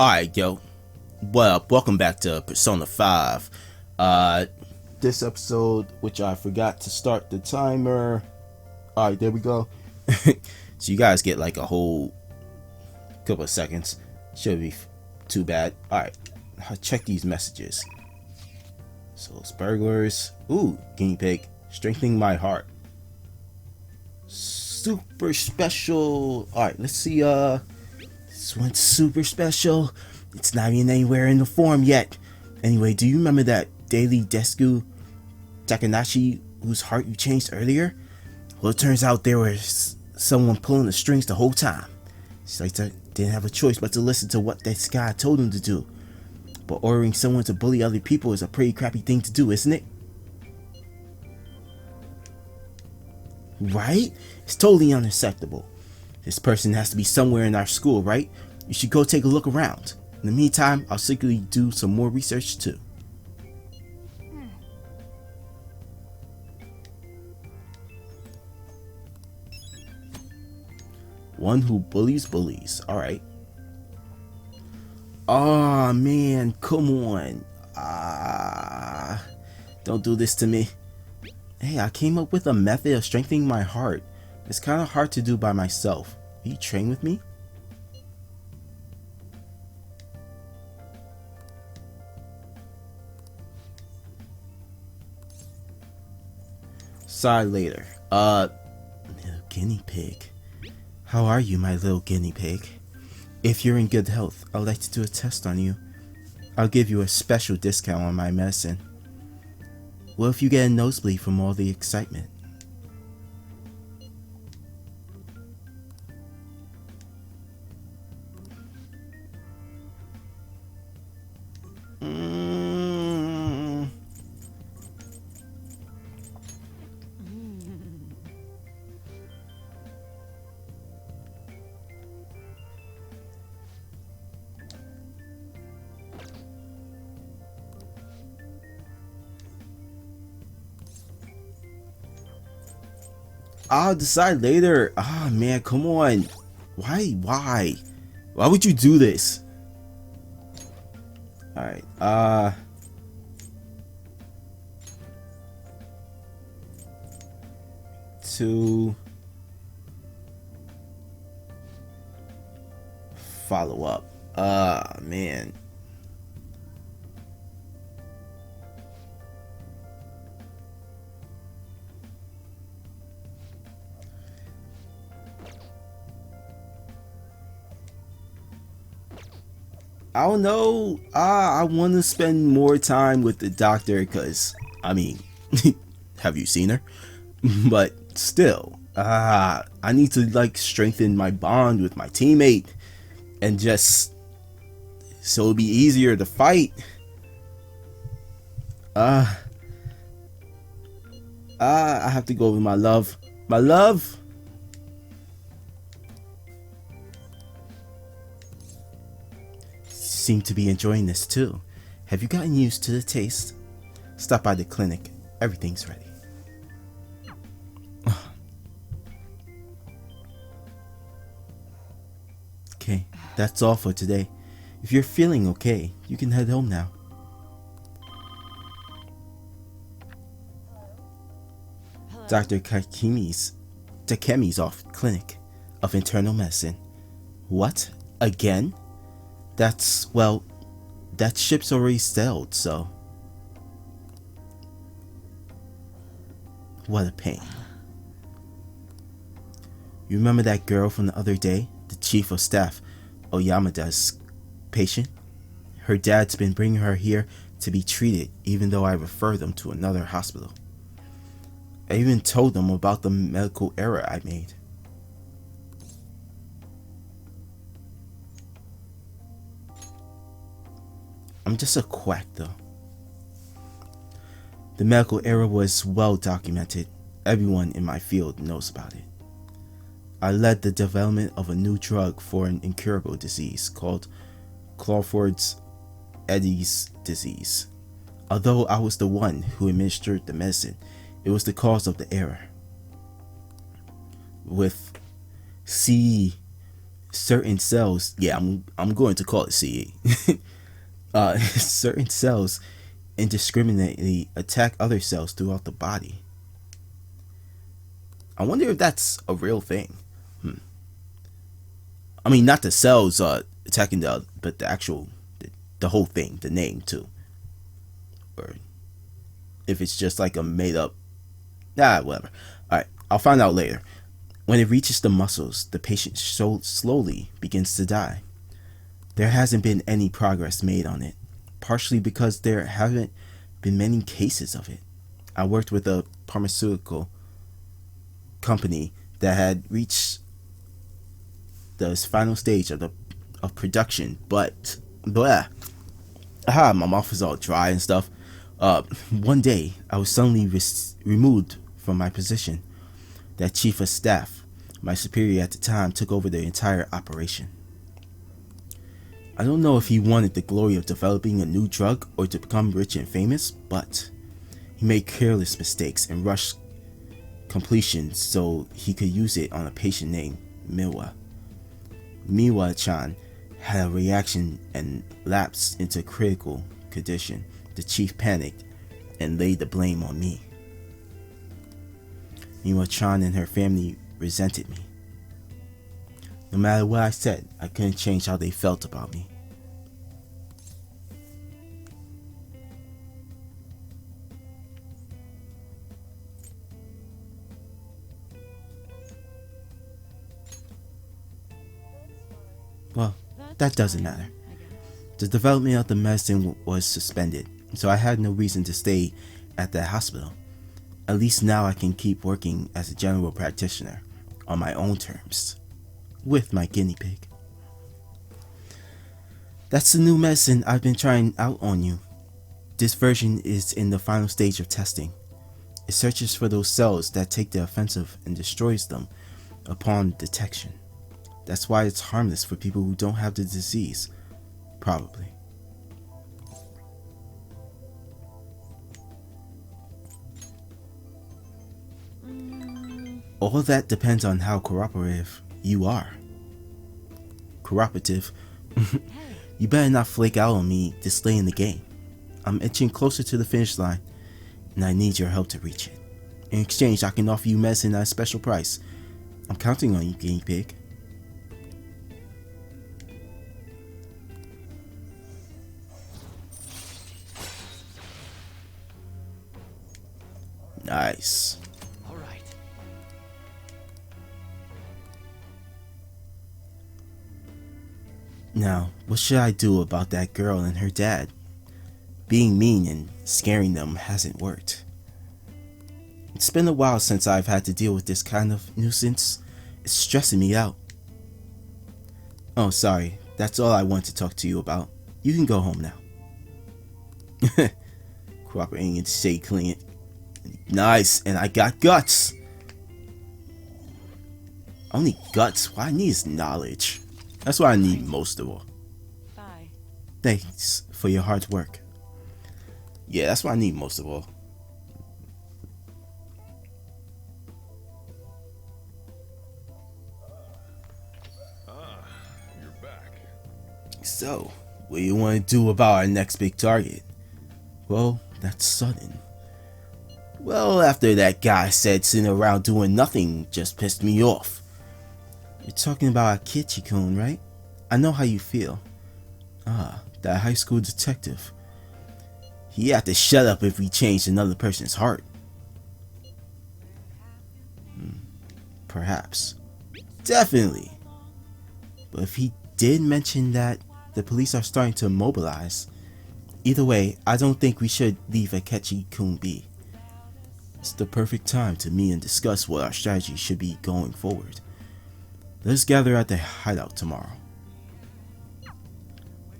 Alright, yo. What up? Welcome back to Persona 5. This episode, which I forgot to start the timer. Alright, there we go. So you guys get like a whole couple of seconds. Shouldn't be too bad. Alright, check these messages. So it's burglars. Ooh, guinea pig. Strengthening my heart. Super special. Alright, let's see. This one's super special. It's not even anywhere in the form yet. Anyway, do you remember that daily Desku Takanashi whose heart you changed earlier? Well, it turns out there was someone pulling the strings the whole time. Saita didn't have a choice but to listen to what this guy told him to do. But ordering someone to bully other people is a pretty crappy thing to do, isn't it? Right? It's totally unacceptable. This person has to be somewhere in our school, right? You should go take a look around. In the meantime, I'll secretly do some more research too. One who bullies bullies. Alright. Oh man, come on. Don't do this to me. Hey, I came up with a method of strengthening my heart. It's kind of hard to do by myself. Will you train with me? Sorry later. Little guinea pig. How are you, my little guinea pig? If you're in good health, I'd like to do a test on you. I'll give you a special discount on my medicine. What if you get a nosebleed from all the excitement? I'll decide later. Ah, man, come on. Why? Why would you do this? Alright, to follow up. Man. I don't know. I want to spend more time with the doctor because, I mean, have you seen her? But still, I need to like strengthen my bond with my teammate and just so it'll be easier to fight. I have to go with my love. My love. Seem to be enjoying this too. Have you gotten used to the taste? Stop by the clinic. Everything's ready. Okay, that's all for today. If you're feeling okay, you can head home now. Dr. Takemi's off clinic of internal medicine. What? Again? Well, that ship's already sailed, so. What a pain. You remember that girl from the other day? The chief of staff, Oyamada's patient? Her dad's been bringing her here to be treated, even though I referred them to another hospital. I even told them about the medical error I made. I'm just a quack though. The medical error was well documented. Everyone in my field knows about it. I led the development of a new drug for an incurable disease called Crawford's-Eddy's disease. Although I was the one who administered the medicine, it was the cause of the error. With certain cells, yeah, I'm going to call it CE. Certain cells indiscriminately attack other cells throughout the body. I wonder if that's a real thing. I mean, not the cells attacking but the actual, the whole thing, the name too, or if it's just like a made up. Whatever. All right, I'll find out later. When it reaches the muscles, the patient slowly begins to die. There hasn't been any progress made on it, partially because there haven't been many cases of it. I worked with a pharmaceutical company that had reached the final stage of production, but my mouth was all dry and stuff. One day, I was suddenly removed from my position. That chief of staff, my superior at the time, took over the entire operation. I don't know if he wanted the glory of developing a new drug or to become rich and famous, but he made careless mistakes and rushed completion so he could use it on a patient named Miwa. Miwa-chan had a reaction and lapsed into critical condition. The chief panicked and laid the blame on me. Miwa-chan and her family resented me. No matter what I said, I couldn't change how they felt about me. Well, that doesn't matter. The development of the medicine was suspended, so I had no reason to stay at that hospital. At least now I can keep working as a general practitioner on my own terms with my guinea pig. That's the new medicine I've been trying out on you. This version is in the final stage of testing. It searches for those cells that take the offensive and destroys them upon detection. That's why it's harmless for people who don't have the disease, probably. All that depends on how cooperative you are. Cooperative? You better not flake out on me this late in the game. I'm inching closer to the finish line, and I need your help to reach it. In exchange, I can offer you medicine at a special price. I'm counting on you, guinea pig. Nice. All right. Now, what should I do about that girl and her dad? Being mean and scaring them hasn't worked. It's been a while since I've had to deal with this kind of nuisance. It's stressing me out. Oh, sorry. That's all I want to talk to you about. You can go home now. Cooperating and stay clean. Nice, and I got guts. I don't need guts. What I need is knowledge. That's what I need most of all. Bye. Thanks for your hard work. Yeah, that's what I need most of all. You're back. So, what do you want to do about our next big target? Well, that's sudden. Well, after that guy said sitting around doing nothing just pissed me off. You're talking about Akechi-kun, right? I know how you feel. Ah, that high school detective. He had to shut up if we changed another person's heart. Perhaps. Definitely. But if he did mention that the police are starting to mobilize, either way, I don't think we should leave Akechi-kun be. It's the perfect time to meet and discuss what our strategy should be going forward. Let's gather at the hideout tomorrow.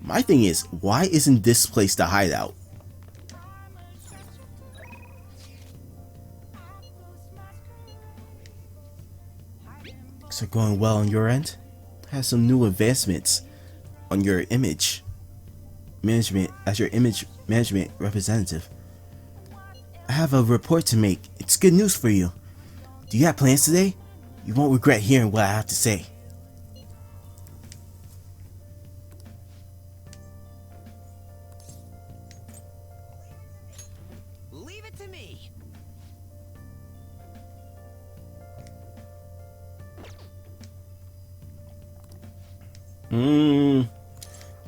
My thing is, why isn't this place the hideout? Things are going well on your end? Have some new advancements on your image management as your image management representative. I have a report to make. It's good news for you. Do you have plans today? You won't regret hearing what I have to say.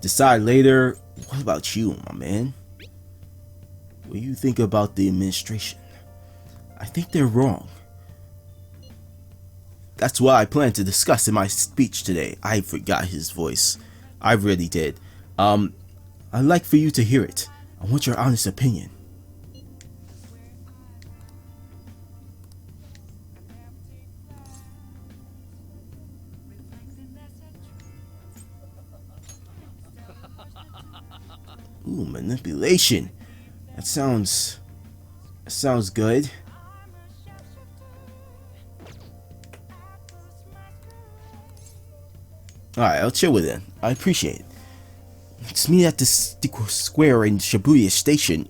Decide later. What about you, my man? What do you think about the administration? I think they're wrong. That's what I plan to discuss in my speech today. I forgot his voice. I really did. I'd like for you to hear it. I want your honest opinion. Ooh, manipulation. That sounds good. Alright, I'll chill with it. I appreciate it. It's me at the square in Shibuya Station.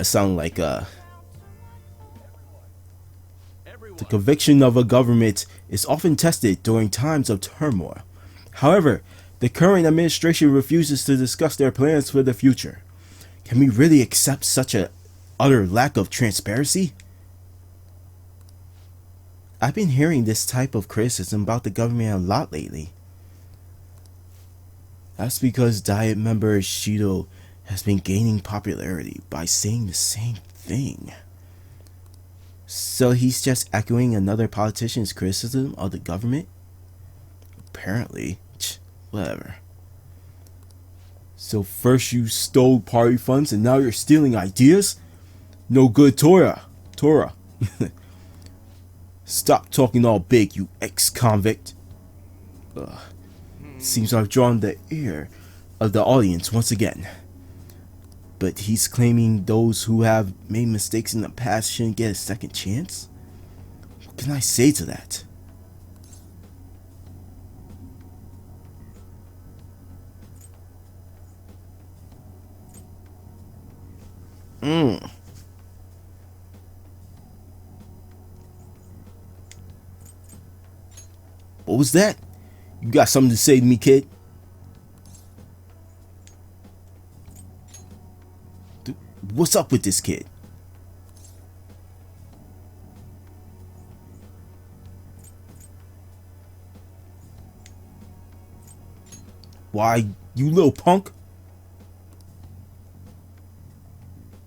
Sound like the conviction of a government is often tested during times of turmoil. However, the current administration refuses to discuss their plans for the future. Can we really accept such an utter lack of transparency? I've been hearing this type of criticism about the government a lot lately. That's because Diet member Shido has been gaining popularity by saying the same thing. So he's just echoing another politician's criticism of the government? Apparently. Whatever. So first you stole party funds and now you're stealing ideas? No good, Tora. Stop talking all big, you ex-convict. Seems I've drawn the ear of the audience once again. But he's claiming those who have made mistakes in the past shouldn't get a second chance? What can I say to that? What was that? You got something to say to me, kid? What's up with this kid? Why, you little punk?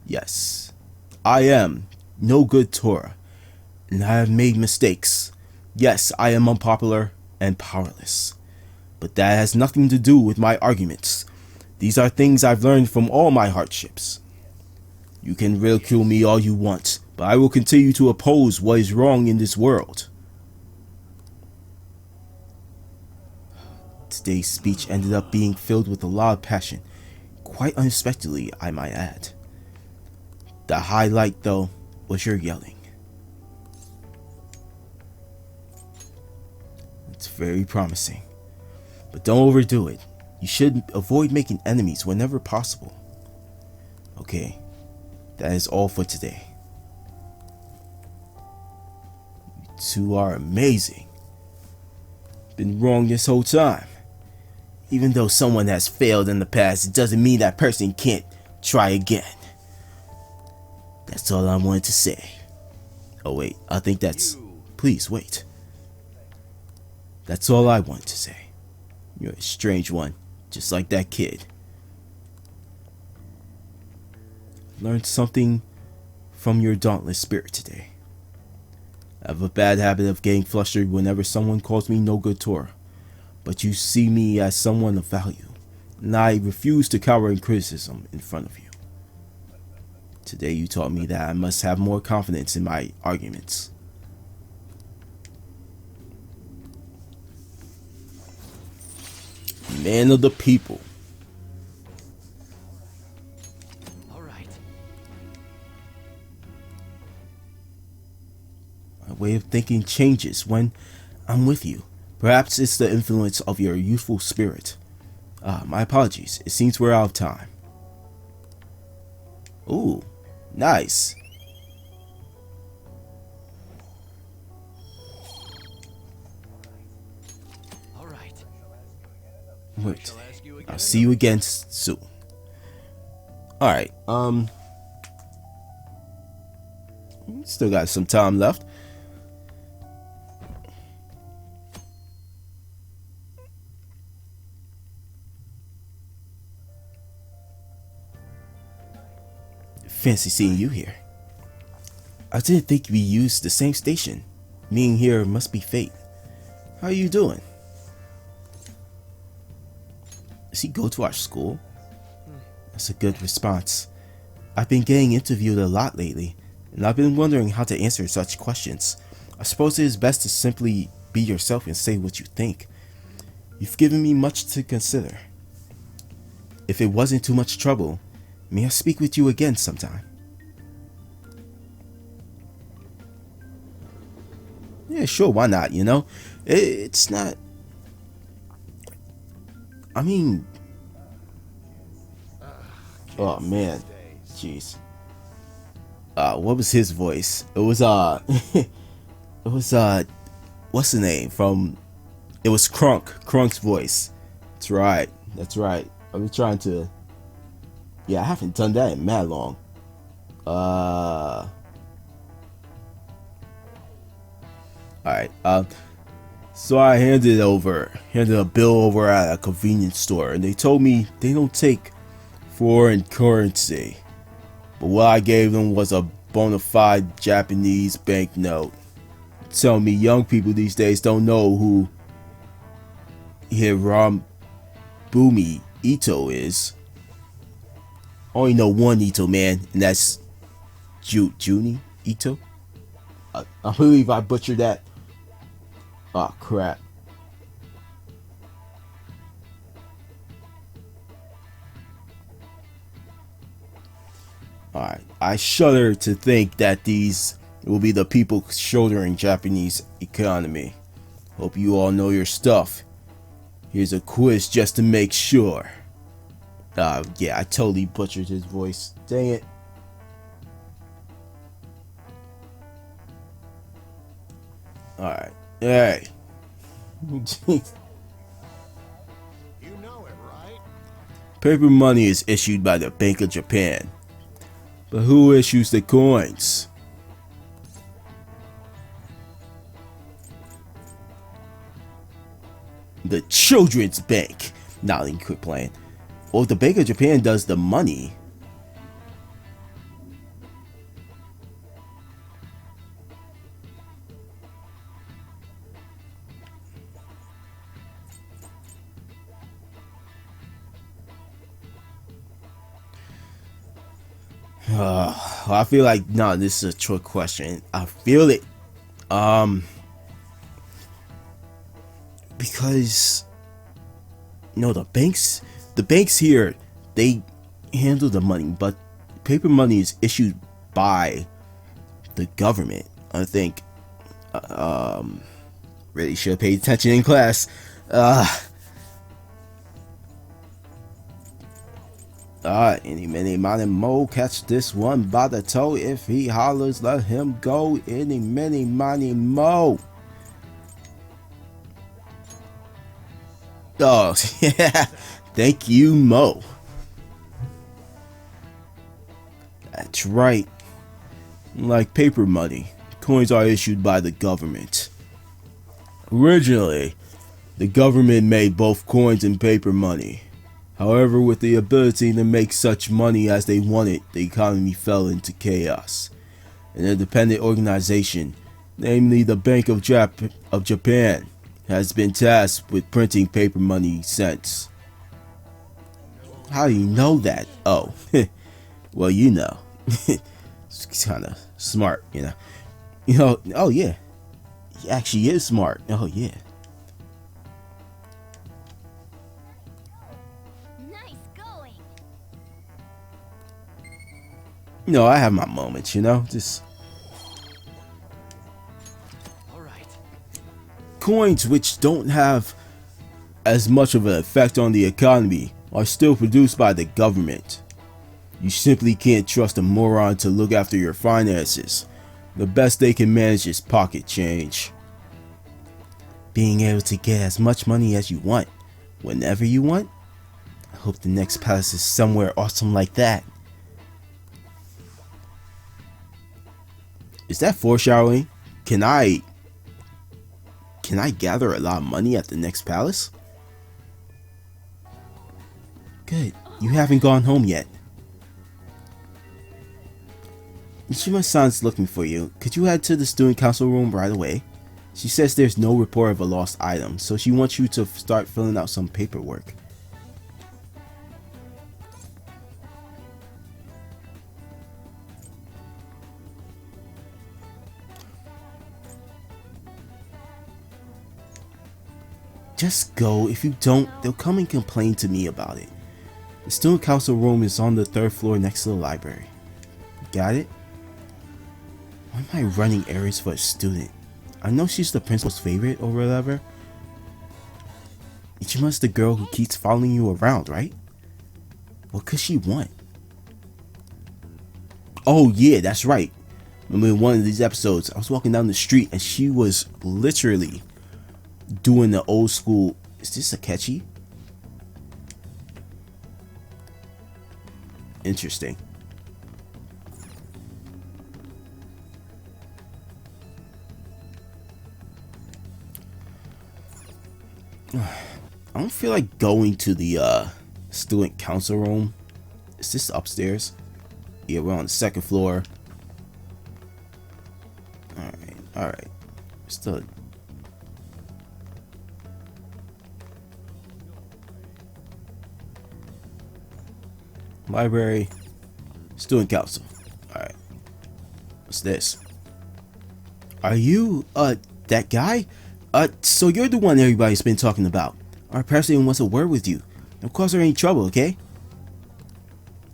Yes, I am no good Tora, and I have made mistakes. Yes, I am unpopular and powerless, but that has nothing to do with my arguments. These are things I've learned from all my hardships. You can ridicule me all you want, but I will continue to oppose what is wrong in this world. Today's speech ended up being filled with a lot of passion, quite unexpectedly, I might add. The highlight, though, was your yelling. It's very promising, but don't overdo it. You should avoid making enemies whenever possible. Okay, that is all for today. You two are amazing. Been wrong this whole time. Even though someone has failed in the past, it doesn't mean that person can't try again. That's all I wanted to say. Oh wait, I think that's... Please wait. That's all I want to say. You're a strange one, just like that kid. Learned something from your dauntless spirit today. I have a bad habit of getting flustered whenever someone calls me no good Tora, but you see me as someone of value, and I refuse to cower in criticism in front of you. Today you taught me that I must have more confidence in my arguments. Man of the people. All right. My way of thinking changes when I'm with you. Perhaps it's the influence of your youthful spirit. My apologies. It seems we're out of time. Ooh, nice. All right. Wait, I'll see you again soon. Alright, still got some time left. Fancy seeing you here. I didn't think we used the same station. Being here must be fate. How are you doing? Does he go to our school? That's a good response. I've been getting interviewed a lot lately, and I've been wondering how to answer such questions. I suppose it is best to simply be yourself and say what you think. You've given me much to consider. If it wasn't too much trouble, may I speak with you again sometime? Yeah, sure, why not, you know? It's not... I mean... Oh, man. Jeez. What was his voice? It was, it was, what's the name from... It was Krunk's voice. That's right. That's right. I've been trying to... Yeah, I haven't done that in mad long. Alright, so I handed a bill over at a convenience store, and they told me they don't take foreign currency. But what I gave them was a bona fide Japanese banknote. Tell me young people these days don't know who Hirobumi Ito is. I only know one Ito, man, and that's Juni Ito. I believe I butchered that. Oh, crap. Alright, I shudder to think that these will be the people shouldering Japanese economy. Hope you all know your stuff. Here's a quiz just to make sure. Yeah, I totally butchered his voice. Dang it. Alright. Hey. Jeez. You know it, right? Paper money is issued by the Bank of Japan. But who issues the coins? The Children's Bank. Nah, let me quit playing. Well, the Bank of Japan does the money. I feel like no, this is a trick question. I feel it, because the banks here, they handle the money, but paper money is issued by the government. I think, really should have paid attention in class. Any, many, money, mo, catch this one by the toe. If he hollers, let him go. Any, many, money, mo. Oh, yeah. Thank you, Mo. That's right. Like paper money, coins are issued by the government. Originally, the government made both coins and paper money. However, with the ability to make such money as they wanted, the economy fell into chaos. An independent organization, namely the Bank of Japan, has been tasked with printing paper money since. How do you know that? Oh, well, you know. It's kind of smart, you know. Oh yeah. He actually is smart. Oh yeah. I have my moments, just All right. coins which don't have as much of an effect on the economy are still produced by the government. You simply can't trust a moron to look after your finances. The best they can manage is pocket change. Being able to get as much money as you want, whenever you want. I hope the next palace is somewhere awesome like that. Is that foreshadowing? Can I gather a lot of money at the next palace? Good. You haven't gone home yet. Ichima-san's looking for you. Could you head to the student council room right away? She says there's no report of a lost item, so she wants you to start filling out some paperwork. Just go. If you don't, they'll come and complain to me about it. The student council room is on the 3rd floor next to the library. Got it? Why am I running errands for a student? I know she's the principal's favorite or whatever. Ichima's the girl who keeps following you around, right? What could she want? Oh yeah, that's right. Remember in one of these episodes, I was walking down the street and she was literally doing the old school. Is this a catchy? Interesting. I don't feel like going to the student council room. Is this upstairs? Yeah, we're on the 2nd floor. Alright. Still. Library. Student council. Alright. What's this? Are you, that guy? So you're the one everybody's been talking about. Our president wants a word with you. Don't cause her any trouble, okay?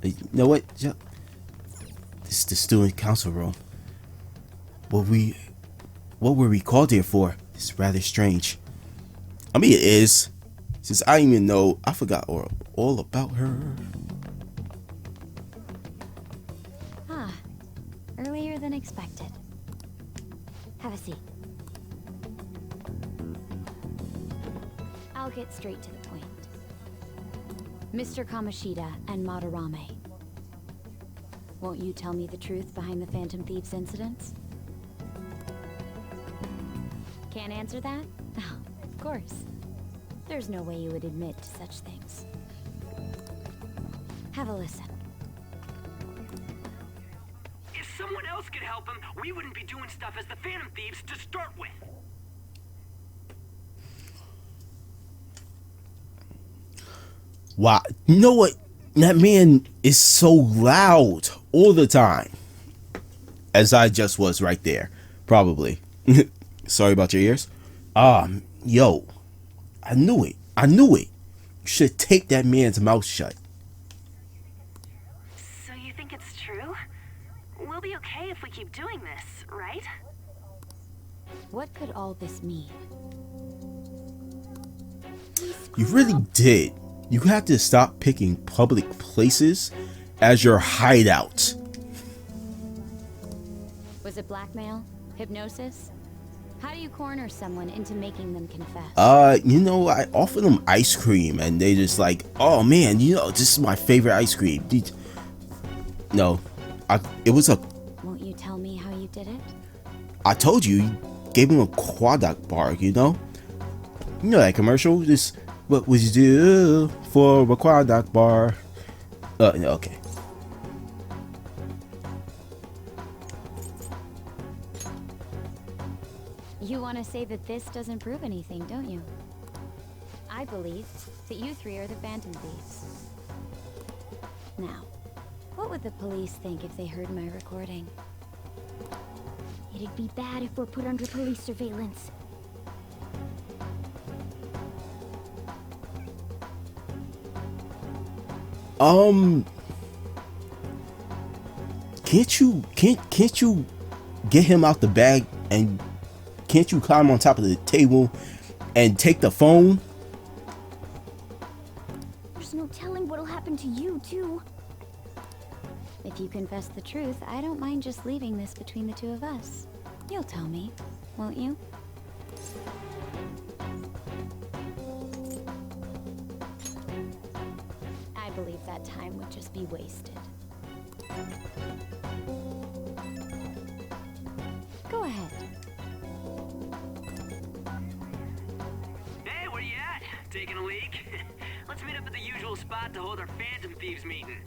You know what? This is the student council room. What were we called here for? It's rather strange. I mean, it is. Since I didn't even know, I forgot all about her. Earlier than expected. Have a seat. I'll get straight to the point. Mr. Kamoshida and Madarame. Won't you tell me the truth behind the Phantom Thieves incidents? Can't answer that? Oh, of course. There's no way you would admit to such things. Have a listen. If someone else could help him, we wouldn't be doing stuff as the Phantom Thieves to start with. Wow, you know what? That man is so loud all the time. As I just was right there. Probably. Sorry about your ears. Yo. I knew it. You should tape that man's mouth shut. So you think it's true? We'll be okay if we keep doing this, right? What could all this mean? You really did. You have to stop picking public places as your hideout. Was it blackmail? Hypnosis? How do you corner someone into making them confess? You know, I offer them ice cream and they just like, oh man, you know, this is my favorite ice cream. No, it was a... Won't you tell me how you did it? I told you, gave him a quadock bar, you know? You know that commercial? Just, what would you do for a quadock bar? Okay. You want to say that this doesn't prove anything, don't you? I believe that you three are the Phantom Thieves. Now, what would the police think if they heard my recording? It'd be bad if we're put under police surveillance. Can't you get him out the bag, and can't you climb on top of the table and take the phone? There's no telling what'll happen to you, too. If you confess the truth, I don't mind just leaving this between the two of us. You'll tell me, won't you? I believe that time would just be wasted. Go ahead. Hey, where you at? Taking a leak? Let's meet up at the usual spot to hold our Phantom Thieves meeting.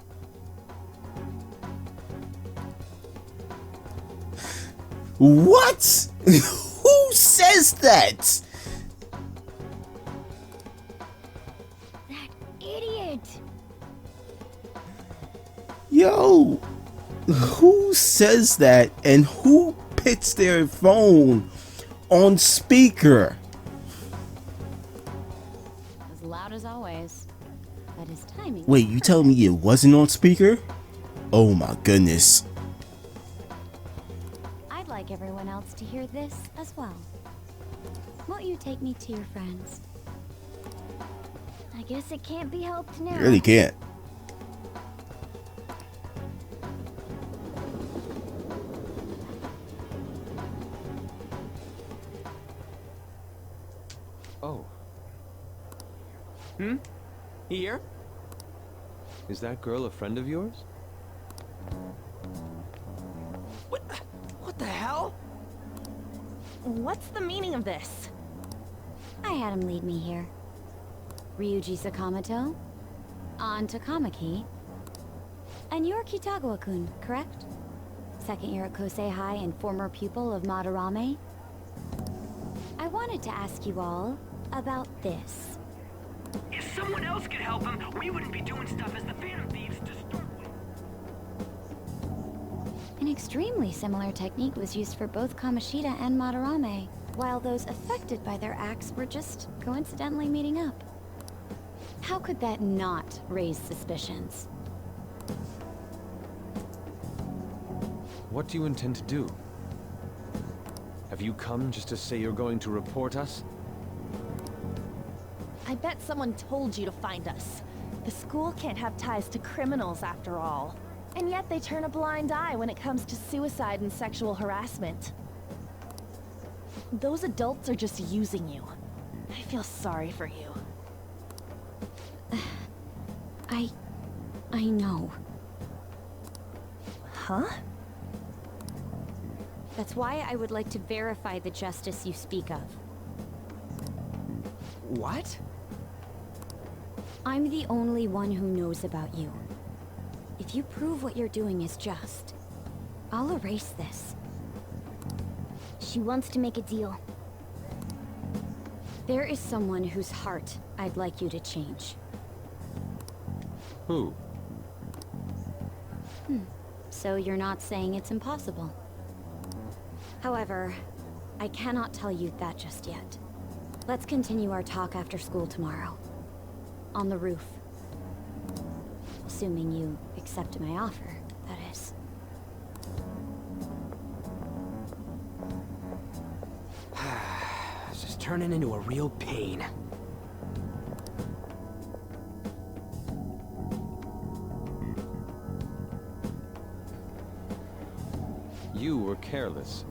What? Who says that? That idiot! Yo, who says that and who puts their phone on speaker? As loud as always. But his timing. Wait, you telling me it wasn't on speaker? Oh my goodness. I'd like everyone else to hear this as well. Won't you take me to your friends? I guess it can't be helped now. You really can't. Oh, Here? is that girl a friend of yours? What the hell? What's the meaning of this? I had him lead me here. Ryuji Sakamoto, on Takamaki, and you're Kitagawa-kun, correct? Second year at Kosei High and former pupil of Madarame. I wanted to ask you all about this. If someone else could help him, we wouldn't be doing stuff as the Phantom Thieves to start with. An extremely similar technique was used for both Kamoshida and Madarame, while those affected by their acts were just coincidentally meeting up. How could that not raise suspicions? What do you intend to do? Have you come just to say you're going to report us? I bet someone told you to find us. The school can't have ties to criminals after all. And yet they turn a blind eye when it comes to suicide and sexual harassment. Those adults are just using you. I feel sorry for you. I know. Huh? That's why I would like to verify the justice you speak of. What? I'm the only one who knows about you. If you prove what you're doing is just, I'll erase this. She wants to make a deal. There is someone whose heart I'd like you to change. Who? So you're not saying it's impossible. However, I cannot tell you that just yet. Let's continue our talk after school tomorrow. On the roof. Assuming you accept my offer, that is. This is turning into a real pain. You were careless.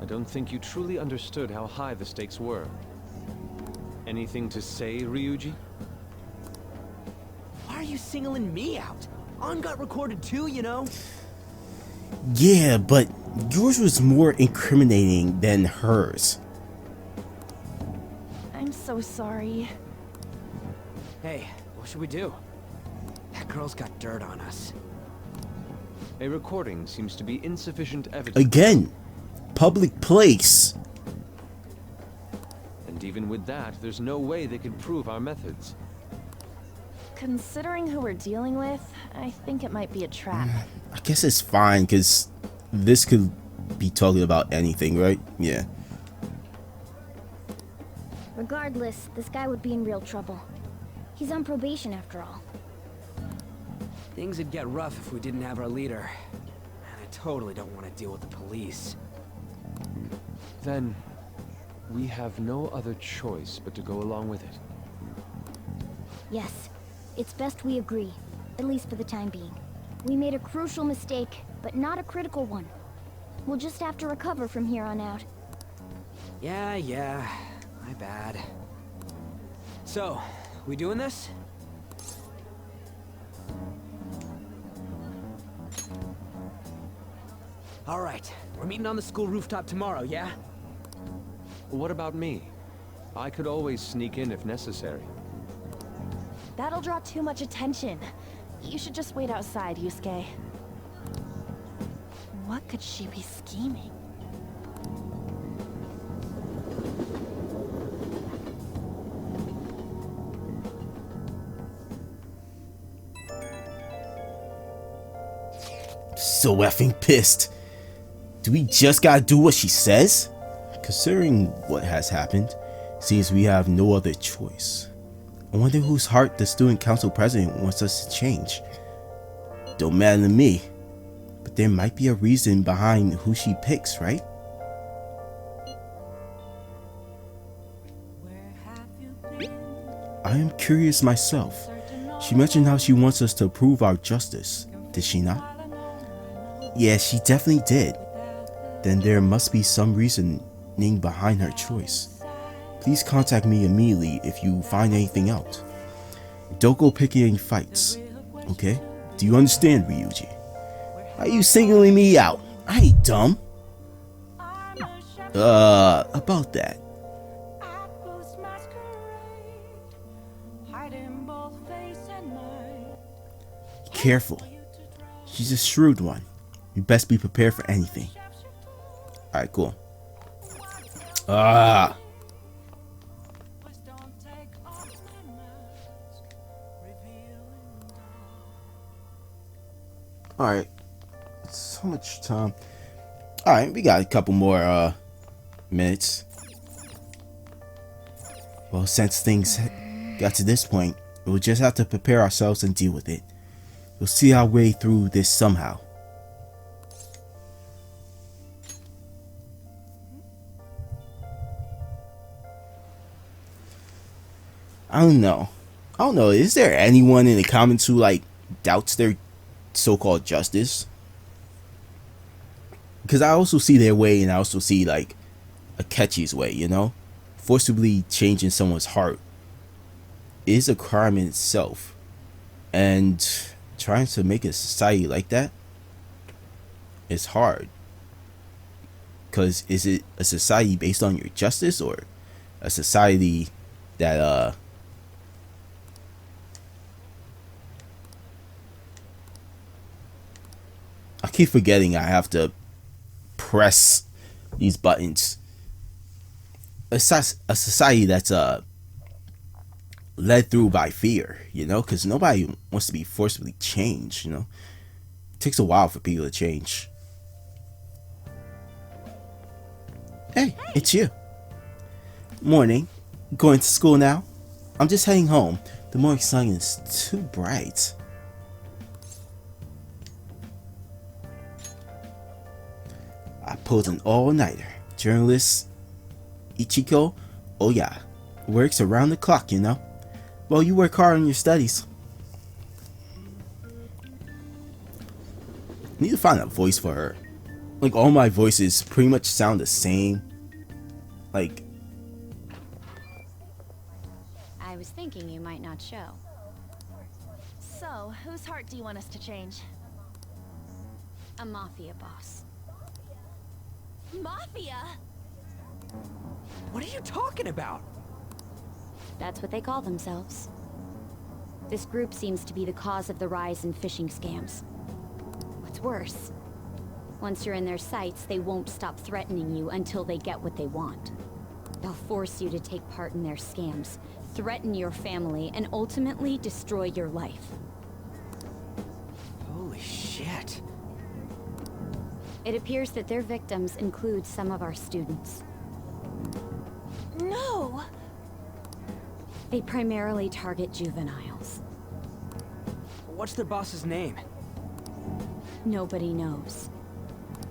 I don't think you truly understood how high the stakes were. Anything to say, Ryuji? Why are you singling me out? On got recorded too, you know? Yeah, but yours was more incriminating than hers. I'm so sorry. Hey, what should we do? That girl's got dirt on us. A recording seems to be insufficient evidence. Again, public place. And even with that, there's no way they could prove our methods. Considering who we're dealing with, I think it might be a trap. I guess it's fine, because this could be talking about anything, right? Yeah. Regardless, this guy would be in real trouble. He's on probation after all. Things would get rough if we didn't have our leader. And I totally don't want to deal with the police. Then, we have no other choice but to go along with it. Yes, it's best we agree, at least for the time being. We made a crucial mistake, but not a critical one. We'll just have to recover from here on out. Yeah, my bad. So, we doing this? Alright, we're meeting on the school rooftop tomorrow, yeah? What about me? I could always sneak in if necessary. That'll draw too much attention. You should just wait outside, Yusuke. What could she be scheming? So effing pissed. Do we just gotta do what she says? Considering what has happened, seems we have no other choice. I wonder whose heart the student council president wants us to change. Don't matter to me, but there might be a reason behind who she picks, right? I am curious myself. She mentioned how she wants us to prove our justice, did she not? Yeah, she definitely did. Then there must be some reasoning behind her choice. Please contact me immediately if you find anything out. Don't go picking any fights, okay? Do you understand, Ryuji? Why are you singling me out? I ain't dumb. About that. Careful. She's a shrewd one. You best be prepared for anything. Alright, cool. Alright. So much time. Alright, we got a couple more minutes. Well, since things got to this point, we'll just have to prepare ourselves and deal with it. We'll see our way through this somehow. I don't know. Is there anyone in the comments who like doubts their so-called justice? Because I also see their way, and I also see like Akechi's way, you know? Forcibly changing someone's heart is a crime in itself. And trying to make a society like that is hard. Because is it a society based on your justice, or a society that I keep forgetting I have to press these buttons. A society that's led through by fear, you know, because nobody wants to be forcibly changed, you know. It takes a while for people to change. Hey, it's you. Morning. Going to school now? I'm just heading home. The morning sun is too bright. I pulled an all-nighter. Journalist Ichiko Oya works around the clock, you know. Well, you work hard on your studies. I need to find a voice for her. Like, all my voices pretty much sound the same. Like, I was thinking you might not show. So, whose heart do you want us to change? A mafia boss. Mafia? What are you talking about? That's what they call themselves. This group seems to be the cause of the rise in phishing scams. What's worse, once you're in their sights, they won't stop threatening you until they get what they want. They'll force you to take part in their scams, threaten your family, and ultimately destroy your life. Holy shit. It appears that their victims include some of our students. No! They primarily target juveniles. What's their boss's name? Nobody knows.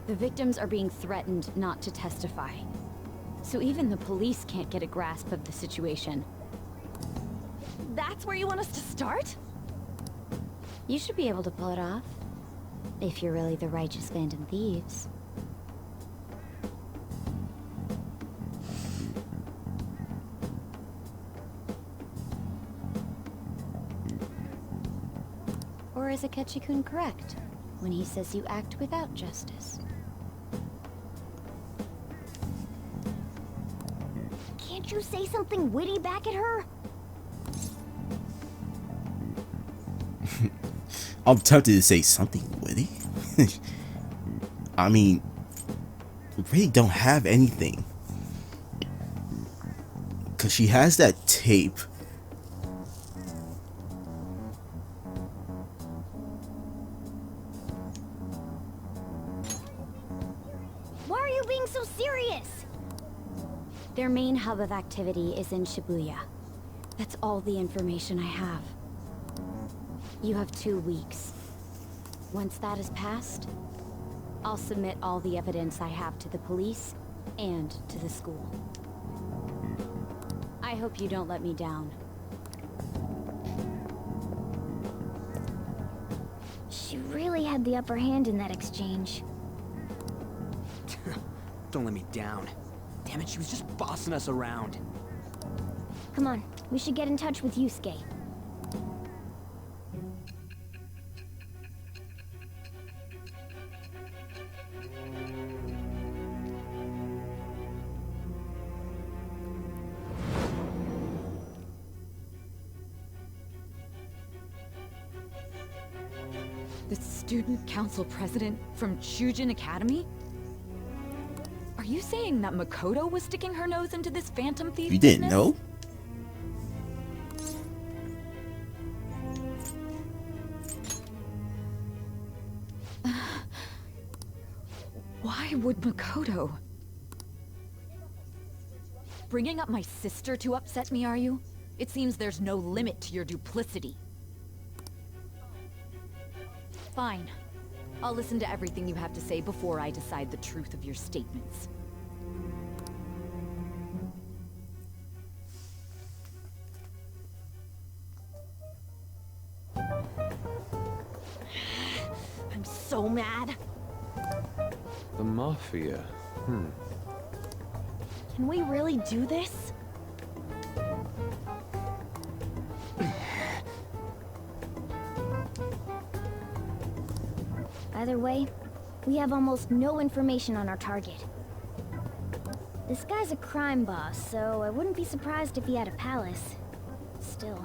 The victims are being threatened not to testify. So even the police can't get a grasp of the situation. That's where you want us to start? You should be able to pull it off. If you're really the righteous Phantom Thieves. Or is Akechi-kun correct when he says you act without justice? Can't you say something witty back at her? I'm tempted to say something witty. I mean, we really don't have anything. Because she has that tape. you being so serious? Their main hub of activity is in Shibuya. That's all the information I have. You have 2 weeks. Once that is passed, I'll submit all the evidence I have to the police and to the school. I hope you don't let me down. She really had the upper hand in that exchange. Don't let me down. Damn it, she was just bossing us around. Come on, we should get in touch with Yusuke. The student council president from Shujin Academy? Are you saying that Makoto was sticking her nose into this phantom thief You didn't business? know? Why would Makoto? Bringing up my sister to upset me, are you? It seems there's no limit to your duplicity. Fine. I'll listen to everything you have to say before I decide the truth of your statements. I'm so mad. The Mafia. Can we really do this? Either way, we have almost no information on our target. This guy's a crime boss, so I wouldn't be surprised if he had a palace. Still.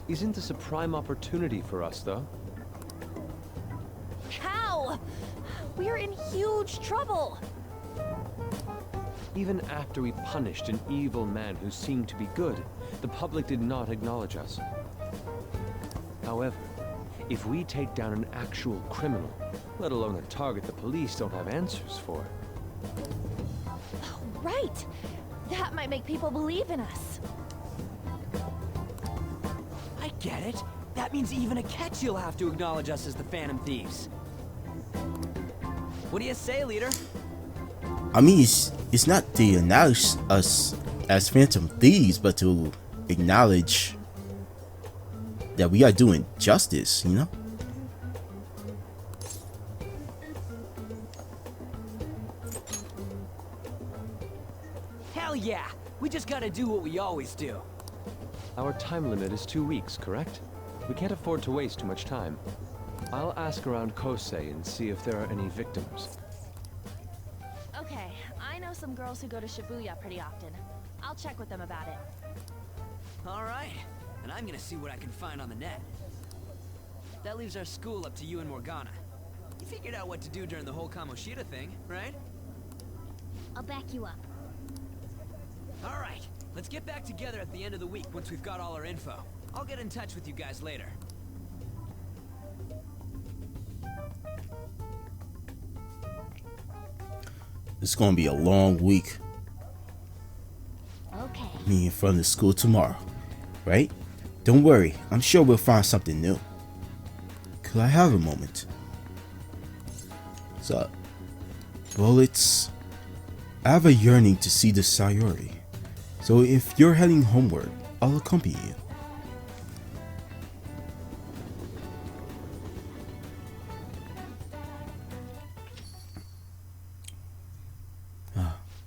Isn't this a prime opportunity for us, though? How? We're in huge trouble. Even after we punished an evil man who seemed to be good, the public did not acknowledge us. However, if we take down an actual criminal, let alone a target the police don't have answers for. Right. That might make people believe in us. I get it. That means even a catch you'll have to acknowledge us as the Phantom Thieves. What do you say, leader? I mean, it's not to acknowledge us as Phantom Thieves, but to acknowledge that we are doing justice, you know? Hell yeah! We just gotta do what we always do. Our time limit is 2 weeks, correct? We can't afford to waste too much time. I'll ask around Kosei and see if there are any victims. Okay, I know some girls who go to Shibuya pretty often. I'll check with them about it. Alright, and I'm gonna see what I can find on the net. That leaves our school up to you and Morgana. You figured out what to do during the whole Kamoshida thing, right? I'll back you up. Alright, let's get back together at the end of the week once we've got all our info. I'll get in touch with you guys later. It's gonna be a long week. Okay. Me in front of the school tomorrow, right? Don't worry, I'm sure we'll find something new. Could I have a moment? So, Bullets, I have a yearning to see the Sayori. So if you're heading homeward, I'll accompany you.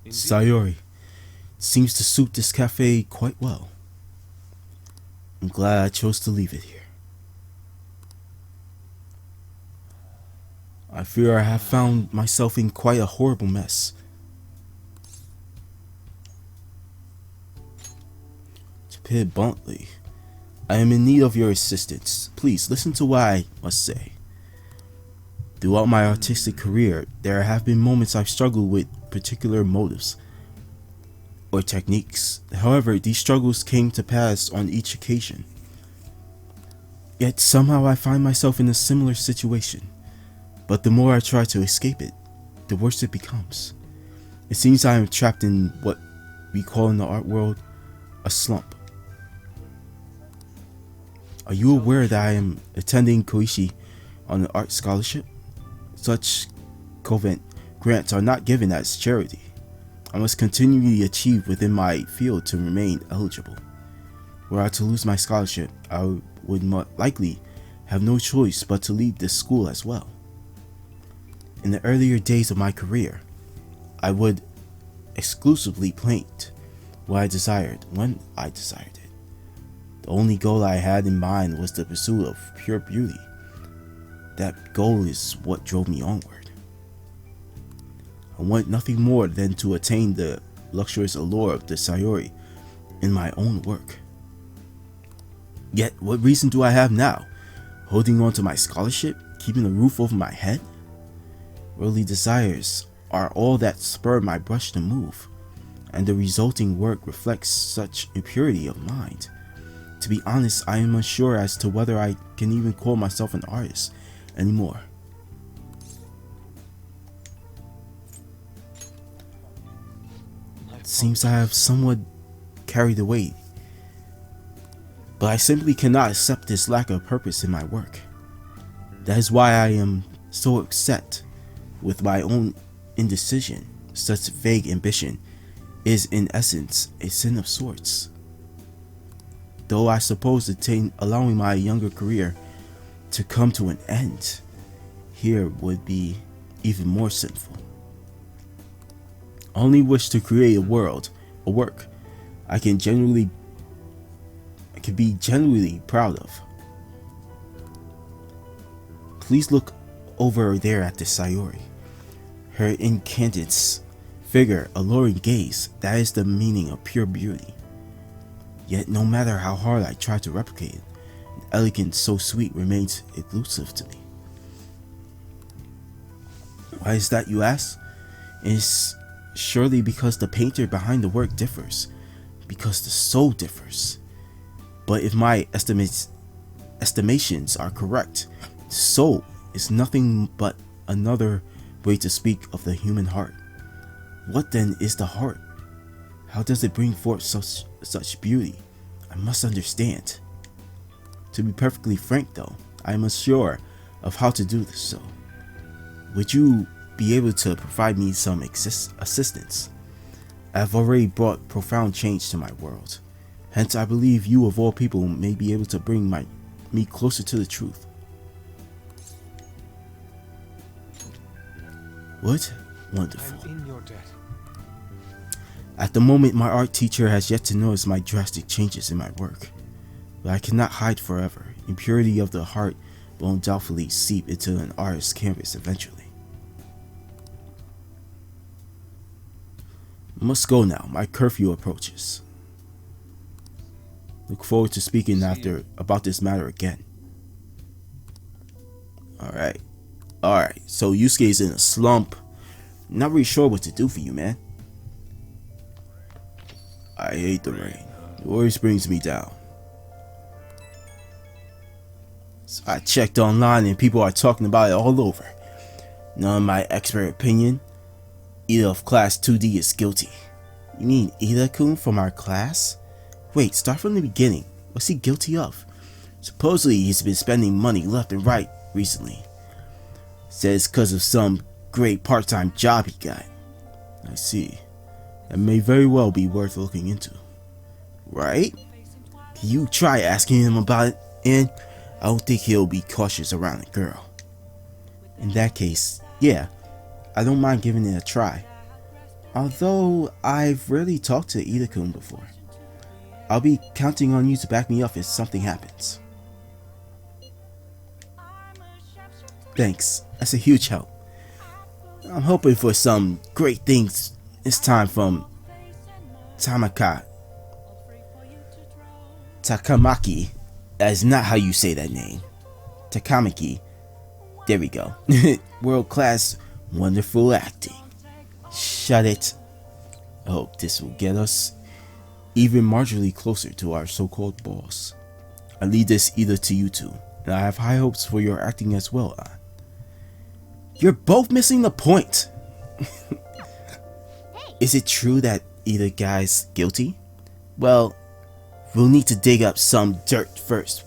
Sayori seems to suit this cafe quite well. I'm glad I chose to leave it here. I fear I have found myself in quite a horrible mess. To put it bluntly, I am in need of your assistance. Please listen to what I must say. Throughout my artistic career, there have been moments I've struggled with particular motives or techniques. However, these struggles came to pass on each occasion. Yet somehow I find myself in a similar situation. But the more I try to escape it, the worse it becomes. It seems I am trapped in what we call in the art world a slump. Are you aware that I am attending Koichi on an art scholarship? Such covent grants are not given as charity. I must continually achieve within my field to remain eligible. Were I to lose my scholarship, I would likely have no choice but to leave this school as well. In the earlier days of my career, I would exclusively paint what I desired when I desired it. The only goal I had in mind was the pursuit of pure beauty. That goal is what drove me onward. I want nothing more than to attain the luxurious allure of the sayuri in my own work. Yet, what reason do I have now? Holding on to my scholarship? Keeping a roof over my head? Worldly desires are all that spur my brush to move, and the resulting work reflects such impurity of mind. To be honest, I am unsure as to whether I can even call myself an artist anymore. It seems I have somewhat carried away, but I simply cannot accept this lack of purpose in my work. That is why I am so upset with my own indecision. Such vague ambition is in essence a sin of sorts. Though I suppose allowing my younger career to come to an end here would be even more sinful. I only wish to create a work I can be genuinely proud of. Please look over there at the sayuri. Her incandescent figure, alluring gaze, that is the meaning of pure beauty. Yet no matter how hard I try to replicate it, an elegance so sweet remains elusive to me. Why is that, you ask? It is surely because the painter behind the work differs, because the soul differs. But if my estimations are correct, the soul is nothing but another way to speak of the human heart. What then is the heart? How does it bring forth such beauty? I must understand. To be perfectly frank though, I am unsure of how to do this, so would you be able to provide me some assistance? I have already brought profound change to my world. Hence I believe you of all people may be able to bring me closer to the truth. What? Wonderful. I'm in your debt. At the moment, my art teacher has yet to notice my drastic changes in my work. But I cannot hide forever. Impurity of the heart will undoubtedly seep into an artist's canvas eventually. I must go now. My curfew approaches. Look forward to speaking about this matter again. Alright. So Yusuke's in a slump. Not really sure what to do for you, man. I hate the rain. It always brings me down. So I checked online and people are talking about it all over. Now in my expert opinion, Ida of class 2D is guilty. You mean Ida-kun from our class? Wait, start from the beginning. What's he guilty of? Supposedly he's been spending money left and right recently. Says cause of some great part-time job he got. I see. That may very well be worth looking into. Right? Can you try asking him about it? And I don't think he'll be cautious around a girl. In that case, yeah, I don't mind giving it a try. Although I've rarely talked to Ida-kun before. I'll be counting on you to back me up if something happens. Thanks, that's a huge help. I'm hoping for some great things this time from Takamaki. That is not how you say that name. Takamaki. There we go. World class, wonderful acting. Shut it. I hope this will get us even marginally closer to our so-called boss. I leave this either to you two, and I have high hopes for your acting as well, Ann. You're both missing the point. Is it true that either guy's guilty? Well, we'll need to dig up some dirt first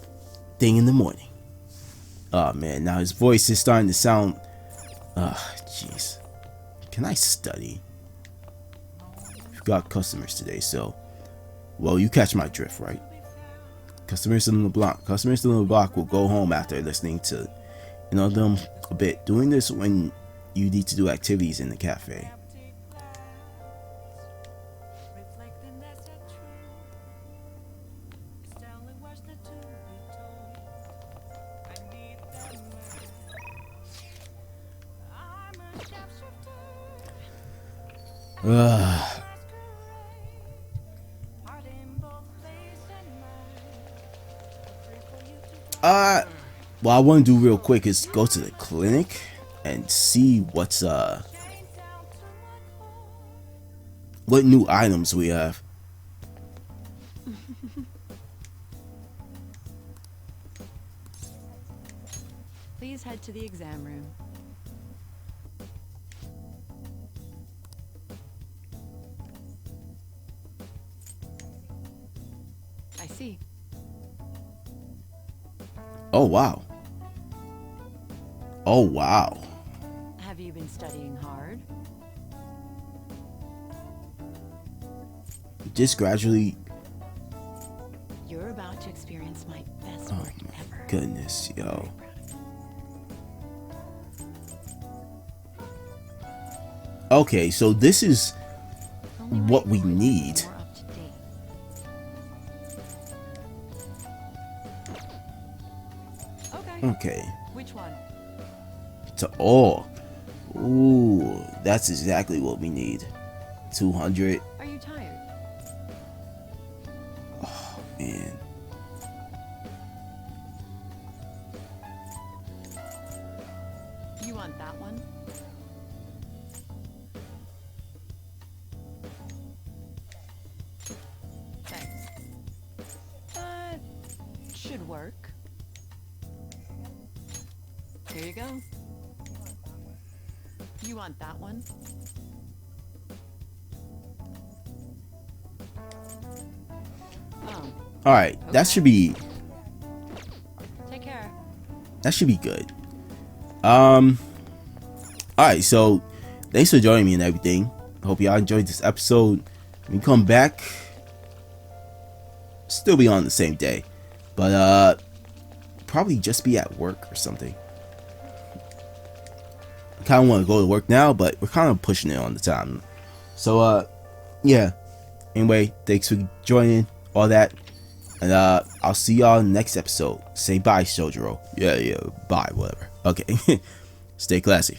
thing in the morning. Oh man, now his voice is starting to sound... jeez. Can I study? We've got customers today, so... Well, you catch my drift, right? Customers in the block will go home after listening to, them a bit. Doing this when you need to do activities in the cafe. What I want to do real quick is go to the clinic and see what new items we have. Please head to the exam room. I see. Oh wow. Oh wow. Have you been studying hard? Just gradually. You're about to experience my best Oh work my ever. goodness, yo. Okay, so this is Only what we right before need. it's more up to date. Okay. Okay. Which one? Ooh, that's exactly what we need. 200. Are you tired? Oh man. You want that one? Thanks. Should work. Here you go. You want that one? Oh, All right, that Okay. should be take care. good. All right, so thanks for joining me and everything. Hope y'all enjoyed this episode. When we come back, still be on the same day, but probably just be at work or something. I kind of want to go to work now, but we're kind of pushing it on the time. So yeah. Anyway, thanks for joining, all that, and I'll see y'all in the next episode. Say bye, Sojiro. Yeah, bye, whatever. Okay. Stay classy.